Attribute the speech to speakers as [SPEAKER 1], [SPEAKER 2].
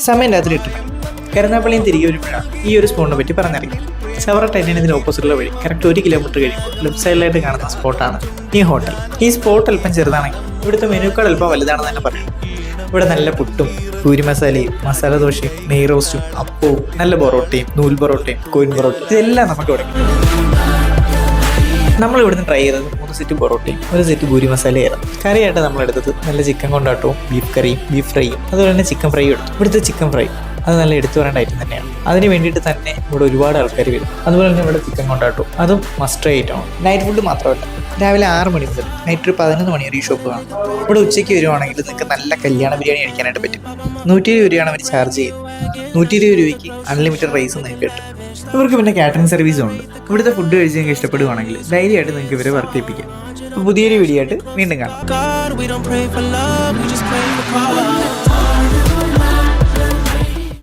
[SPEAKER 1] സമയം രാത്രി 8 മണി. കരുനാപ്പള്ളിയും തിരികെ വരുമ്പോഴാണ് ഈ ഒരു സ്പോട്ടിനെ പറ്റി പറഞ്ഞറിയാം. ചവറ ടൈറ്റനിയത്തിന് ഓപ്പോസിറ്റുള്ള വഴി കറക്റ്റ് 1 കിലോമീറ്റർ കഴിയുമ്പോൾ ലെഫ്റ്റ് സൈഡിലായിട്ട് കാണുന്ന സ്പോട്ടാണ് ഈ ഹോട്ടൽ. ഈ സ്പോട്ട് അല്പം ചെറുതാണെങ്കിൽ ഇവിടുത്തെ മെനുക്കൾ അല്പം വലുതാണെന്ന് തന്നെ പറയും. ഇവിടെ നല്ല പുട്ടും പൂരി മസാലയും മസാല ദോശയും നെയ് റോസ്റ്റും അപ്പവും നല്ല പൊറോട്ടയും നൂൽ പൊറോട്ടയും കോയിൻ പൊറോട്ടയും ഇതെല്ലാം നമുക്ക് ഇവിടെ കിട്ടും. നമ്മൾ ഇവിടുന്ന് ട്രൈ ചെയ്തത് 3 സെറ്റ് പൊറോട്ടയും 1 സെറ്റ് പൂരി മസാലയായിരുന്നു. കറിയായിട്ട് നമ്മൾ എടുത്തത് നല്ല ചിക്കൻ കൊണ്ടാട്ടവും ബീഫ് കറിയും ബീഫ് ഫ്രൈയും അതുപോലെ തന്നെ ചിക്കൻ ഫ്രൈയും എടുത്തു. ഇവിടുത്തെ ചിക്കൻ ഫ്രൈ അത് നല്ല എടുത്തു പറയേണ്ട ഐറ്റം തന്നെയാണ്. അതിന് വേണ്ടിയിട്ട് തന്നെ ഇവിടെ ഒരുപാട് ആൾക്കാർ വരും. അതുപോലെ തന്നെ ഇവിടെ ചിക്കൻ കൊണ്ടാട്ടവും അതും മസ്റ്റ് ഐറ്റമാണ്. നൈറ്റ് ഫുഡ് മാത്രമല്ല, രാവിലെ 6 മണി മുതൽ നൈറ്റ് ഒരു 11 മണി വരെ ഈ ഷോപ്പ് കാണും. ഇവിടെ ഉച്ചയ്ക്ക് വരുവാണെങ്കിൽ നിങ്ങൾക്ക് നല്ല കല്യാണ ബിരിയാണി കഴിക്കാനായിട്ട് പറ്റും. 120 രൂപയാണ് അവർ ചാർജ് ചെയ്യുന്നത്. 120 രൂപയ്ക്ക് അൺലിമിറ്റഡ് റൈസ് നിങ്ങൾക്ക് കിട്ടും. ഇവർക്ക് പിന്നെ കാറ്ററിംഗ് സർവീസും ഉണ്ട്. ഇവിടുത്തെ ഫുഡ് കഴിച്ച് നിങ്ങൾക്ക് ഇഷ്ടപ്പെടുവാണെങ്കിൽ ധൈര്യമായിട്ട് നിങ്ങൾക്ക് ഇവരെ വർക്ക് ചെയ്യിപ്പിക്കാം. പുതിയൊരു വീഡിയോ ആയിട്ട് വീണ്ടും കാണാം.